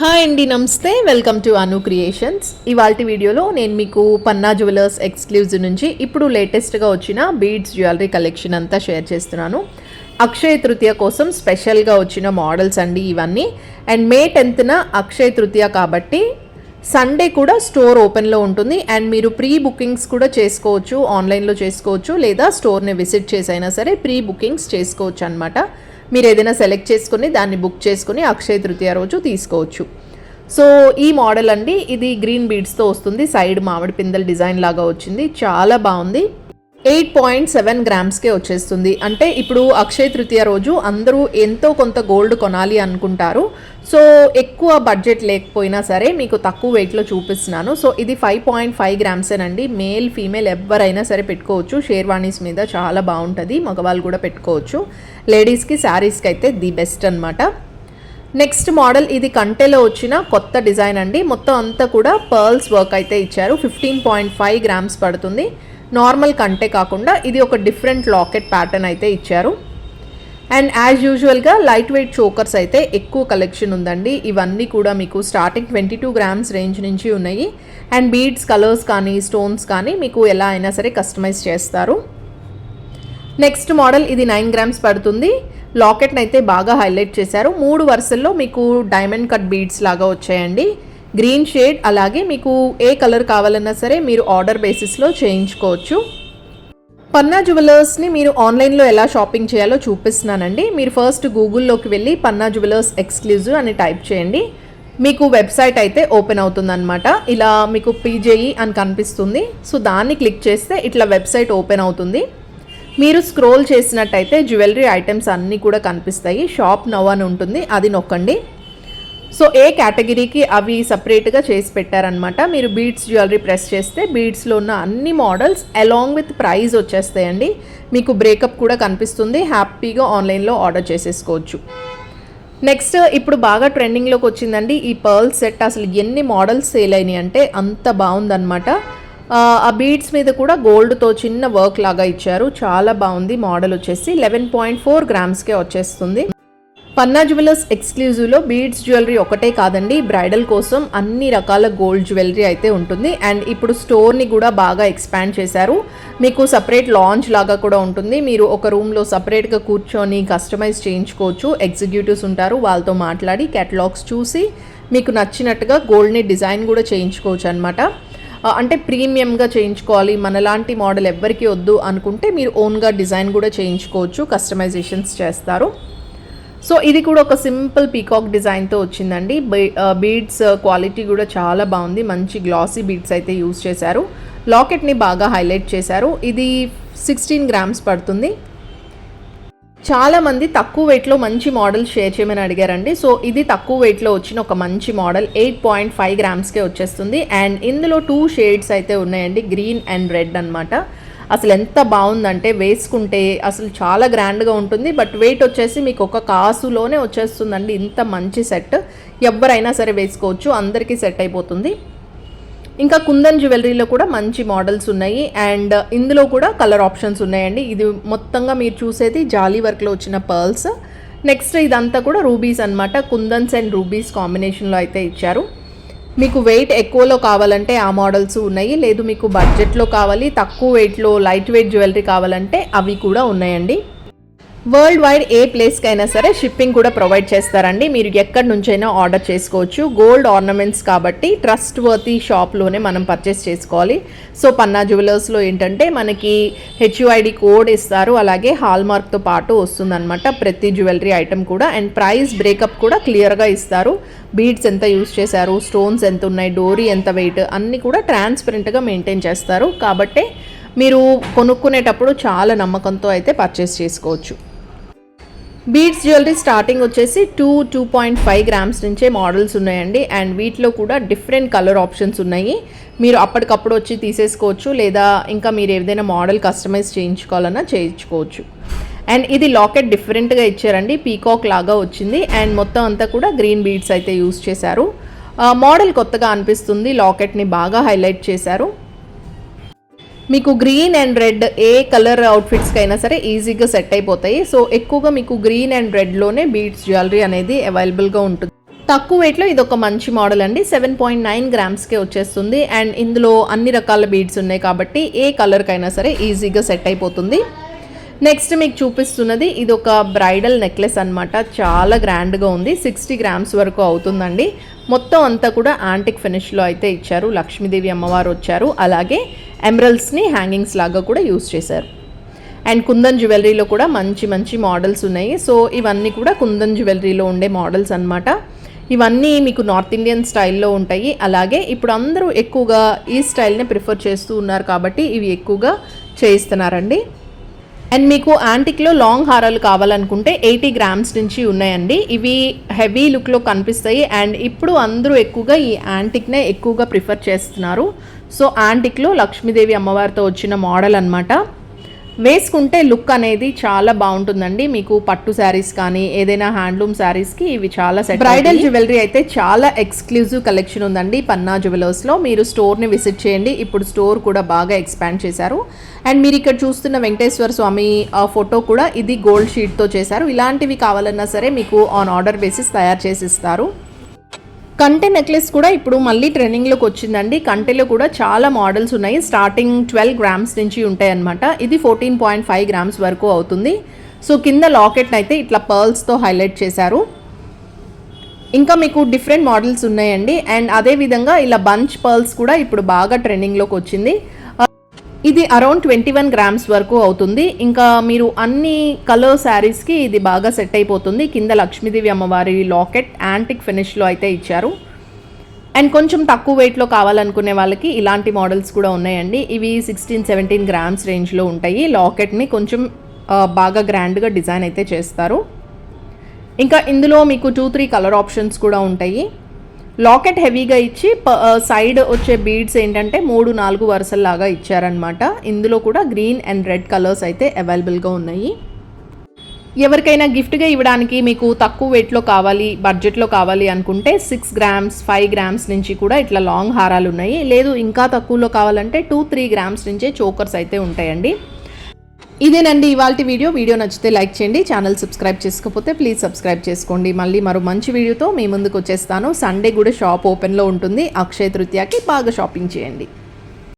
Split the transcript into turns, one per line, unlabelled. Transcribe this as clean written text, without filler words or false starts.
Hi అండి, నమస్తే. Welcome to Anu creations. ఇవాల్టి వీడియోలో నేను మీకు పన్నా జ్యువెలర్స్ ఎక్స్క్లూజివ్ నుంచి ఇప్పుడు లేటెస్ట్గా వచ్చిన బీడ్స్ జ్యువెలరీ కలెక్షన్ అంతా షేర్ చేస్తున్నాను. అక్షయ తృతీయ కోసం స్పెషల్గా వచ్చిన మోడల్స్ అండి ఇవన్నీ. అండ్ మే 10న అక్షయ తృతీయ కాబట్టి సండే కూడా స్టోర్ ఓపెన్లో ఉంటుంది. అండ్ మీరు ప్రీ బుకింగ్స్ కూడా చేసుకోవచ్చు, ఆన్లైన్లో చేసుకోవచ్చు, లేదా స్టోర్ని విజిట్ చేసైనా సరే ప్రీ బుకింగ్స్ చేసుకోవచ్చు అనమాట. మీరు ఏదైనా సెలెక్ట్ చేసుకుని దాన్ని బుక్ చేసుకుని అక్షయ తృతీయ రోజు తీసుకోవచ్చు. సో ఈ మోడల్ అండి, ఇది గ్రీన్ బీడ్స్తో వస్తుంది. సైడ్ మామిడి పిందెల డిజైన్ లాగా వచ్చింది, చాలా బాగుంది. 8.7 గ్రామ్స్కే వచ్చేస్తుంది. అంటే ఇప్పుడు అక్షయ తృతీయ రోజు అందరూ ఎంతో కొంత గోల్డ్ కొనాలి అనుకుంటారు. సో ఎక్కువ బడ్జెట్ లేకపోయినా సరే మీకు తక్కువ వెయిట్లో చూపిస్తున్నాను. సో ఇది 5.5 గ్రామ్సేనండి. మేల్ ఫీమేల్ ఎవరైనా సరే పెట్టుకోవచ్చు. షేర్వాణీస్ మీద చాలా బాగుంటుంది, మగవాళ్ళు కూడా పెట్టుకోవచ్చు. లేడీస్కి శారీస్కి అయితే ది బెస్ట్ అనమాట. నెక్స్ట్ మోడల్, ఇది కంటెలో వచ్చిన కొత్త డిజైన్ అండి. మొత్తం అంతా కూడా పర్ల్స్ వర్క్ అయితే ఇచ్చారు. 15.5 గ్రామ్స్ పడుతుంది. నార్మల్ కంటే కాకుండా ఇది ఒక డిఫరెంట్ లాకెట్ ప్యాటర్న్ అయితే ఇచ్చారు. అండ్ యాజ్ యూజువల్గా లైట్ వెయిట్ చోకర్స్ అయితే ఎక్కువ కలెక్షన్ ఉందండి. ఇవన్నీ కూడా మీకు స్టార్టింగ్ 22 గ్రామ్స్ రేంజ్ నుంచి ఉన్నాయి. అండ్ బీడ్స్ కలర్స్ కానీ స్టోన్స్ కానీ మీకు ఎలా అయినా సరే కస్టమైజ్ చేస్తారు. నెక్స్ట్ మోడల్, ఇది 9 గ్రామ్స్ పడుతుంది. లాకెట్ని అయితే బాగా హైలైట్ చేశారు. 3 వరుసల్లో మీకు డైమండ్ కట్ బీడ్స్ లాగా వచ్చాయండి. గ్రీన్ షేడ్, అలాగే మీకు ఏ కలర్ కావాలన్నా సరే మీరు ఆర్డర్ బేసిస్లో చేయించుకోవచ్చు. పన్నా జ్యువెలర్స్ని మీరు ఆన్లైన్లో ఎలా షాపింగ్ చేయాలో చూపిస్తున్నానండి. మీరు ఫస్ట్ గూగుల్లోకి వెళ్ళి పన్నా జ్యువెలర్స్ ఎక్స్క్లూజివ్ అని టైప్ చేయండి. మీకు వెబ్సైట్ అయితే ఓపెన్ అవుతుందన్నమాట. ఇలా మీకు పీజేఈ అని కనిపిస్తుంది. సో దాన్ని క్లిక్ చేస్తే ఇట్లా వెబ్సైట్ ఓపెన్ అవుతుంది. మీరు స్క్రోల్ చేసినట్టయితే జ్యువెలరీ ఐటమ్స్ అన్నీ కూడా కనిపిస్తాయి. షాప్ నౌ అని ఉంటుంది, అది నొక్కండి. సో ఏ కేటగిరీకి అవి సపరేట్గా చేసి పెట్టారనమాట. మీరు బీడ్స్ జ్యువెలరీ ప్రెస్ చేస్తే బీడ్స్లో ఉన్న అన్ని మోడల్స్ అలాంగ్ విత్ ప్రైస్ వచ్చేస్తాయండి. మీకు బ్రేకప్ కూడా కనిపిస్తుంది. హ్యాపీగా ఆన్లైన్లో ఆర్డర్ చేసేసుకోవచ్చు. నెక్స్ట్, ఇప్పుడు బాగా ట్రెండింగ్లోకి వచ్చిందండి ఈ పర్ల్ సెట్. అసలు ఎన్ని మోడల్స్ సేల్ అయినాయి అంటే అంత బాగుందన్నమాట. ఆ బీడ్స్ మీద కూడా గోల్డ్తో చిన్న వర్క్ లాగా ఇచ్చారు, చాలా బాగుంది. మోడల్ వచ్చేసి 11.4 గ్రామ్స్కే వచ్చేస్తుంది. పన్నా జ్యువెలర్స్ ఎక్స్క్లూజివ్లో బీడ్స్ జ్యువెలరీ ఒకటే కాదండి, బ్రైడల్ కోసం అన్ని రకాల గోల్డ్ జ్యువెలరీ అయితే ఉంటుంది. అండ్ ఇప్పుడు స్టోర్ని కూడా బాగా ఎక్స్పాండ్ చేశారు. మీకు సపరేట్ లాంచ్ లాగా కూడా ఉంటుంది. మీరు ఒక రూమ్లో సపరేట్గా కూర్చొని కస్టమైజ్ చేయించుకోవచ్చు. ఎగ్జిక్యూటివ్స్ ఉంటారు, వాళ్ళతో మాట్లాడి కేటలాగ్స్ చూసి మీకు నచ్చినట్టుగా గోల్డ్ని డిజైన్ కూడా చేయించుకోవచ్చు అనమాట. అంటే ప్రీమియంగా చేయించుకోవాలి, మనలాంటి మోడల్ ఎవ్వరికి వద్దు అనుకుంటే మీరు ఓన్గా డిజైన్ కూడా చేయించుకోవచ్చు, కస్టమైజేషన్స్ చేస్తారు. సో ఇది కూడా ఒక సింపుల్ పీకాక్ డిజైన్తో వచ్చిందండి. బీడ్స్ క్వాలిటీ కూడా చాలా బాగుంది. మంచి గ్లాసీ బీడ్స్ అయితే యూజ్ చేశారు. లాకెట్ని బాగా హైలైట్ చేశారు. ఇది 16 గ్రామ్స్ పడుతుంది. చాలామంది తక్కువ వెయిట్లో మంచి మోడల్ షేర్ చేయమని అడిగారండి. సో ఇది తక్కువ వెయిట్లో వచ్చిన ఒక మంచి మోడల్. 8.5 గ్రామ్స్కే వచ్చేస్తుంది. అండ్ ఇందులో 2 షేడ్స్ అయితే ఉన్నాయండి, గ్రీన్ అండ్ రెడ్ అనమాట. అసలు ఎంత బాగుందంటే వేసుకుంటే అసలు చాలా గ్రాండ్గా ఉంటుంది. బట్ వెయిట్ వచ్చేసి మీకు ఒక కాసులోనే వచ్చేస్తుందండి. ఇంత మంచి సెట్ ఎవరైనా సరే వేసుకోవచ్చు, అందరికీ సెట్ అయిపోతుంది. ఇంకా కుందన్ జ్యువెలరీలో కూడా మంచి మోడల్స్ ఉన్నాయి. అండ్ ఇందులో కూడా కలర్ ఆప్షన్స్ ఉన్నాయండి. ఇది మొత్తంగా మీరు చూసేది జాలీ వర్క్లో వచ్చిన పర్ల్స్. నెక్స్ట్ ఇదంతా కూడా రూబీస్ అనమాట. కుందన్స్ అండ్ రూబీస్ కాంబినేషన్లో అయితే ఇచ్చారు. మీకు వెయిట్ ఎక్కువలో కావాలంటే ఆ మోడల్స్ ఉన్నాయి, లేదు మీకు బడ్జెట్లో కావాలి, తక్కువ వెయిట్లో లైట్ వెయిట్ జ్యువెలరీ కావాలంటే అవి కూడా ఉన్నాయండి. వరల్డ్ వైడ్ ఏ ప్లేస్కైనా సరే షిప్పింగ్ కూడా ప్రొవైడ్ చేస్తారండి. మీరు ఎక్కడి నుంచైనా ఆర్డర్ చేసుకోవచ్చు. గోల్డ్ ఆర్నమెంట్స్ కాబట్టి ట్రస్ట్ వర్తీ షాప్లోనే మనం పర్చేస్ చేసుకోవాలి. సో పన్నా జ్యువెలర్స్లో ఏంటంటే మనకి HUID కోడ్ ఇస్తారు, అలాగే హాల్ మార్క్తో పాటు వస్తుందన్నమాట ప్రతి జ్యువెలరీ ఐటమ్ కూడా. అండ్ ప్రైస్ బ్రేకప్ కూడా క్లియర్గా ఇస్తారు. బీడ్స్ ఎంత యూజ్ చేశారు, స్టోన్స్ ఎంత ఉన్నాయి, డోరీ ఎంత వెయిట్ అన్నీ కూడా ట్రాన్స్పరెంట్గా మెయింటైన్ చేస్తారు. కాబట్టి మీరు కొనుక్కునేటప్పుడు చాలా నమ్మకంతో అయితే పర్చేస్ చేసుకోవచ్చు. బీడ్స్ జ్యువెలరీ స్టార్టింగ్ వచ్చేసి 2.5 గ్రామ్స్ నుంచే మోడల్స్ ఉన్నాయండి. అండ్ వీటిలో కూడా డిఫరెంట్ కలర్ ఆప్షన్స్ ఉన్నాయి. మీరు అప్పటికప్పుడు వచ్చి తీసేసుకోవచ్చు, లేదా ఇంకా మీరు ఏదైనా మోడల్ కస్టమైజ్ చేయించుకోవాలన్నా చేయించుకోవచ్చు. అండ్ ఇది లాకెట్ డిఫరెంట్గా ఇచ్చారండి, పీకాక్ లాగా వచ్చింది. అండ్ మొత్తం అంతా కూడా గ్రీన్ బీడ్స్ అయితే యూజ్ చేశారు. మోడల్ కొత్తగా అనిపిస్తుంది, లాకెట్ని బాగా హైలైట్ చేశారు. మీకు గ్రీన్ అండ్ రెడ్ ఏ కలర్ అవుట్ఫిట్స్కి అయినా సరే ఈజీగా సెట్ అయిపోతాయి. సో ఎక్కువగా మీకు గ్రీన్ అండ్ రెడ్లోనే బీడ్స్ జ్యువెలరీ అనేది అవైలబుల్గా ఉంటుంది. తక్కువ వెయిట్లో ఇది ఒక మంచి మోడల్ అండి. 7.9 గ్రామ్స్కే వచ్చేస్తుంది. అండ్ ఇందులో అన్ని రకాల బీడ్స్ ఉన్నాయి కాబట్టి ఏ కలర్కైనా సరే ఈజీగా సెట్ అయిపోతుంది. నెక్స్ట్ మీకు చూపిస్తున్నది ఇది ఒక బ్రైడల్ నెక్లెస్ అనమాట. చాలా గ్రాండ్గా ఉంది. 60 గ్రామ్స్ వరకు అవుతుందండి. మొత్తం అంతా కూడా యాంటిక్ ఫినిష్లో అయితే ఇచ్చారు. లక్ష్మీదేవి అమ్మవారు వచ్చారు. అలాగే ఎమరల్స్ని హ్యాంగింగ్స్ లాగా కూడా యూస్ చేశారు. అండ్ కుందన్ జ్యువెలరీలో కూడా మంచి మంచి మోడల్స్ ఉన్నాయి. సో ఇవన్నీ కూడా కుందన్ జ్యువెలరీలో ఉండే మోడల్స్ అనమాట. ఇవన్నీ మీకు నార్త్ ఇండియన్ స్టైల్లో ఉంటాయి. అలాగే ఇప్పుడు అందరూ ఎక్కువగా ఈ స్టైల్ని ప్రిఫర్ చేస్తూ ఉన్నారు కాబట్టి ఇవి ఎక్కువగా చేయిస్తున్నారండి. అండ్ మీకు యాంటిక్లో లాంగ్ హారాలు కావాలనుకుంటే 80 గ్రామ్స్ నుంచి ఉన్నాయండి. ఇవి హెవీ లుక్లో కనిపిస్తాయి. అండ్ ఇప్పుడు అందరూ ఎక్కువగా ఈ యాంటిక్నే ఎక్కువగా ప్రిఫర్ చేస్తున్నారు. సో యాంటిక్లో లక్ష్మీదేవి అమ్మవారితో వచ్చిన మోడల్ అనమాట. వేసుకుంటే లుక్ అనేది చాలా బాగుంటుందండి. మీకు పట్టు శారీస్ కానీ ఏదైనా హ్యాండ్లూమ్ శారీస్కి ఇవి చాలా సెట్. బ్రైడల్ జ్యువెలరీ అయితే చాలా ఎక్స్క్లూజివ్ కలెక్షన్ ఉందండి పన్నా జ్యువెలర్స్లో. మీరు స్టోర్ని విజిట్ చేయండి. ఇప్పుడు స్టోర్ కూడా బాగా ఎక్స్పాండ్ చేశారు. అండ్ మీరు ఇక్కడ చూస్తున్న వెంకటేశ్వర స్వామి ఫోటో కూడా ఇది గోల్డ్ షీట్తో చేశారు. ఇలాంటివి కావాలన్నా సరే మీకు ఆన్ ఆర్డర్ బేసిస్ తయారు చేసి ఇస్తారు. కంటె నెక్లెస్ కూడా ఇప్పుడు మళ్ళీ ట్రెండింగ్లోకి వచ్చిందండి. కంటెలో కూడా చాలా మోడల్స్ ఉన్నాయి. స్టార్టింగ్ 12 గ్రామ్స్ నుంచి ఉంటాయి అన్నమాట. ఇది 14.5 గ్రామ్స్ వరకు అవుతుంది. సో కింద లాకెట్ అయితే ఇట్లా పర్ల్స్తో హైలైట్ చేశారు. ఇంకా మీకు డిఫరెంట్ మోడల్స్ ఉన్నాయండి. అండ్ అదేవిధంగా ఇలా బంచ్ పర్ల్స్ కూడా ఇప్పుడు బాగా ట్రెండింగ్లోకి వచ్చింది. ఇది అరౌండ్ 21 గ్రామ్స్ వరకు అవుతుంది. ఇంకా మీరు అన్ని కలర్ శారీస్కి ఇది బాగా సెట్ అయిపోతుంది. కింద లక్ష్మీదేవి అమ్మవారి లాకెట్ యాంటిక్ ఫినిష్లో అయితే ఇచ్చారు. అండ్ కొంచెం తక్కువ వెయిట్లో కావాలనుకునే వాళ్ళకి ఇలాంటి మోడల్స్ కూడా ఉన్నాయండి. ఇవి 16-17 గ్రామ్స్ రేంజ్లో ఉంటాయి. లాకెట్ని కొంచెం బాగా గ్రాండ్గా డిజైన్ అయితే చేస్తారు. ఇంకా ఇందులో మీకు 2-3 కలర్ ఆప్షన్స్ కూడా ఉంటాయి. లాకెట్ హెవీగా ఇచ్చి సైడ్ వచ్చే బీడ్స్ ఏంటంటే 3-4 వరుసల్లాగా ఇచ్చారనమాట. ఇందులో కూడా గ్రీన్ అండ్ రెడ్ కలర్స్ అయితే అవైలబుల్గా ఉన్నాయి. ఎవరికైనా గిఫ్ట్గా ఇవ్వడానికి మీకు తక్కువ వెయిట్లో కావాలి, బడ్జెట్లో కావాలి అనుకుంటే 6 గ్రామ్స్ 5 గ్రామ్స్ నుంచి కూడా ఇట్లా లాంగ్ హారాలు ఉన్నాయి. లేదు ఇంకా తక్కువలో కావాలంటే 2-3 గ్రామ్స్ నుంచే చోకర్స్ అయితే ఉంటాయండి. ఇదేనండి ఇవాల్టి వీడియో నచ్చితే లైక్ చేయండి. ఛానల్ సబ్స్క్రైబ్ చేసుకోకపోతే ప్లీజ్ సబ్స్క్రైబ్ చేసుకోండి. మళ్ళీ మరో మంచి వీడియోతో మీ ముందుకు వచ్చేస్తాను. సండే కూడా షాప్ ఓపెన్లో ఉంటుంది. అక్షయ తృతీయకి బాగా షాపింగ్ చేయండి.